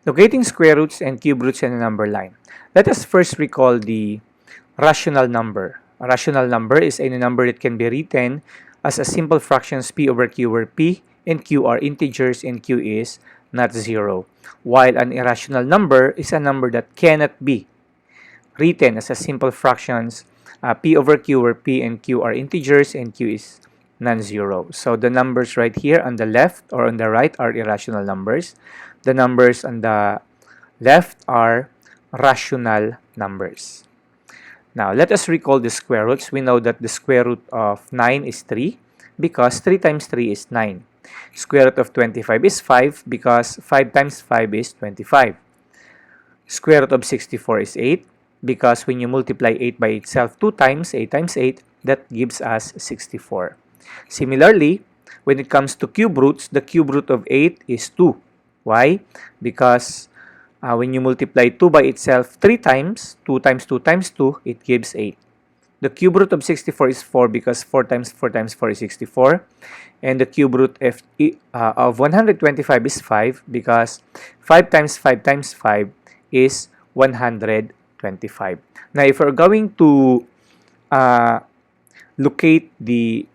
Locating square roots and cube roots in a number line. Let us first recall the rational number. A rational number is any number that can be written as a simple fractions p over q, where p and q are integers and q is not 0. While an irrational number is a number that cannot be written as a simple fractions p over q, where p and q are integers and q is non-zero. So the numbers right here on the left or on the right are irrational numbers. The numbers on the left are rational numbers. Now, let us recall the square roots. We know that the square root of 9 is 3 because 3 times 3 is 9. Square root of 25 is 5 because 5 times 5 is 25. Square root of 64 is 8 because when you multiply 8 by itself 2 times, 8 times 8, that gives us 64. Similarly, when it comes to cube roots, the cube root of 8 is 2. Why? Because when you multiply 2 by itself 3 times, 2 times 2 times 2, it gives 8. The cube root of 64 is 4 because 4 times 4 times 4 is 64. And the cube root of 125 is 5 because 5 times 5 times 5 is 125. Now, if we're going to locate the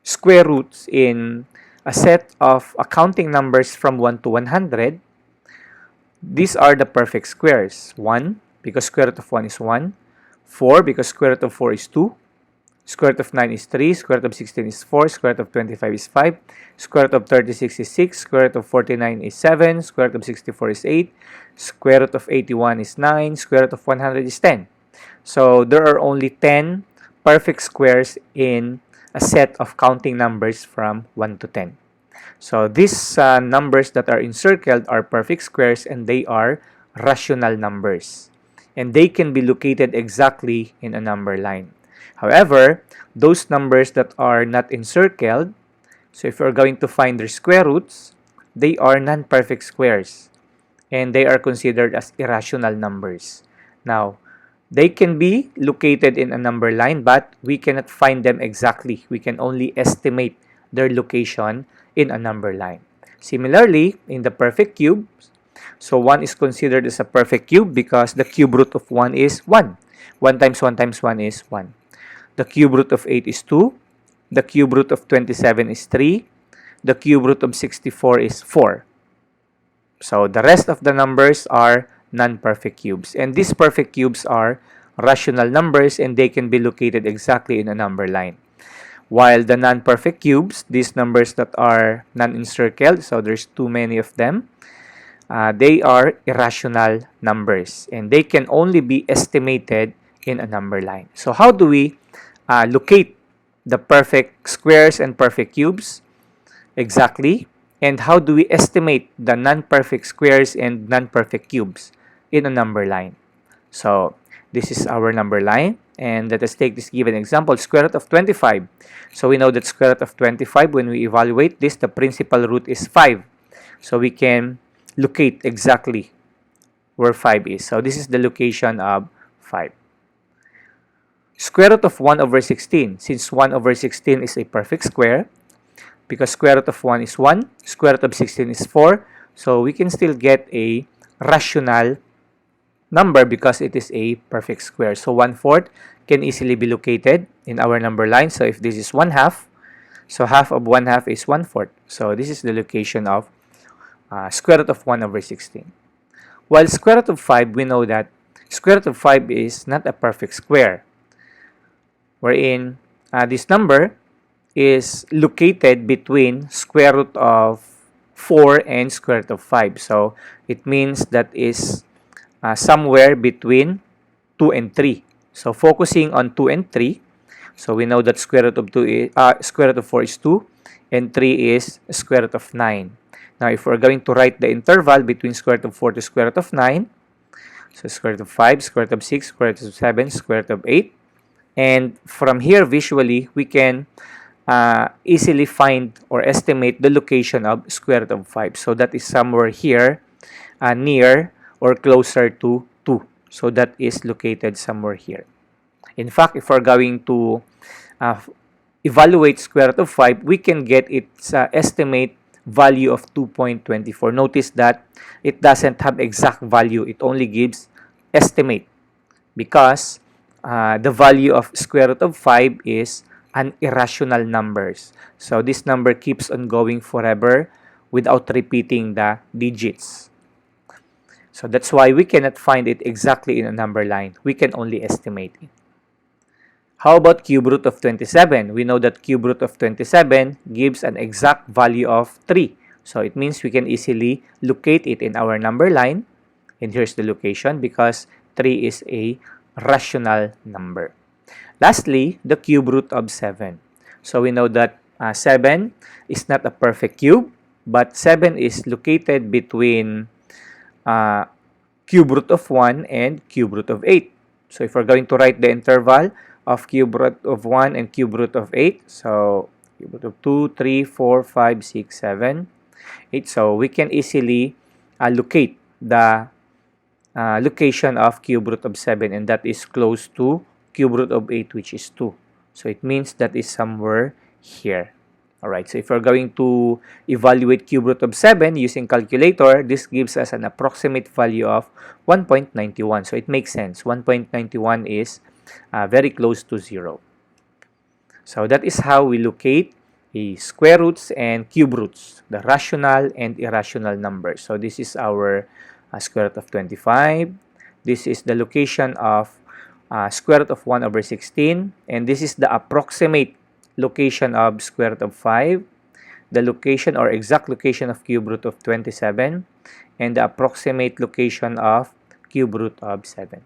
square roots in a set of accounting numbers from 1 to 100, these are the perfect squares. 1 because square root of 1 is 1. 4 because square root of 4 is 2. Square root of 9 is 3. Square root of 16 is 4. Square root of 25 is 5. Square root of 36 is 6. Square root of 49 is 7. Square root of 64 is 8. Square root of 81 is 9. Square root of 100 is 10. So there are only 10 perfect squares in a set of counting numbers from 1 to 10. So these numbers that are encircled are perfect squares and they are rational numbers. And they can be located exactly in a number line. However, those numbers that are not encircled, so if you're going to find their square roots, they are non-perfect squares. And they are considered as irrational numbers. Now, they can be located in a number line, but we cannot find them exactly. We can only estimate their location in a number line. Similarly, in the perfect cubes, so 1 is considered as a perfect cube because the cube root of 1 is 1. 1 times 1 times 1 is 1. The cube root of 8 is 2. The cube root of 27 is 3. The cube root of 64 is 4. So the rest of the numbers are non-perfect cubes. And these perfect cubes are rational numbers and they can be located exactly in a number line. While the non-perfect cubes, these numbers that are non-encircled, so there's too many of them, they are irrational numbers and they can only be estimated in a number line. So how do we locate the perfect squares and perfect cubes exactly? And how do we estimate the non-perfect squares and non-perfect cubes in a number line? So this is our number line. And let us take this given example, square root of 25. So we know that square root of 25, when we evaluate this, the principal root is 5. So we can locate exactly where 5 is. So this is the location of 5. Square root of 1 over 16. Since 1 over 16 is a perfect square, because square root of 1 is 1, square root of 16 is 4, so we can still get a rational number because it is a perfect square. So 1/4 can easily be located in our number line. So if this is 1/2, so half of 1/2 is 1/4. So this is the location of square root of 1 over 16. While square root of 5, we know that square root of 5 is not a perfect square, wherein this number is located between square root of 4 and square root of 5. So it means that is somewhere between 2 and 3. So focusing on 2 and 3, so we know that square root of 2 is, square root of 4 is 2 and 3 is square root of 9. Now if we're going to write the interval between square root of 4 to square root of 9, so square root of 5, square root of 6, square root of 7, square root of 8, and from here visually we can easily find or estimate the location of square root of 5. So that is somewhere here near or closer to 2. So that is located somewhere here. In fact, if we're going to evaluate square root of 5, we can get its estimate value of 2.24. Notice that it doesn't have exact value. It only gives estimate because the value of square root of 5 is an irrational numbers. So this number keeps on going forever without repeating the digits. So that's why we cannot find it exactly in a number line. We can only estimate it. How about cube root of 27? We know that cube root of 27 gives an exact value of 3. So it means we can easily locate it in our number line. And here's the location because 3 is a rational number. Lastly, the cube root of 7. So we know that 7 is not a perfect cube, but 7 is located between cube root of 1 and cube root of 8. So if we're going to write the interval of cube root of 1 and cube root of 8, so cube root of 2, 3, 4, 5, 6, 7, 8. So we can easily locate the location of cube root of 7, and that is close to cube root of 8, which is 2. So it means that is somewhere here. Alright, so if we're going to evaluate cube root of 7 using calculator, this gives us an approximate value of 1.91. So it makes sense. 1.91 is very close to 0. So that is how we locate the square roots and cube roots, the rational and irrational numbers. So this is our square root of 25. This is the location of square root of 1 over 16. And this is the approximate location of square root of 5. The location or exact location of cube root of 27. And the approximate location of cube root of 7.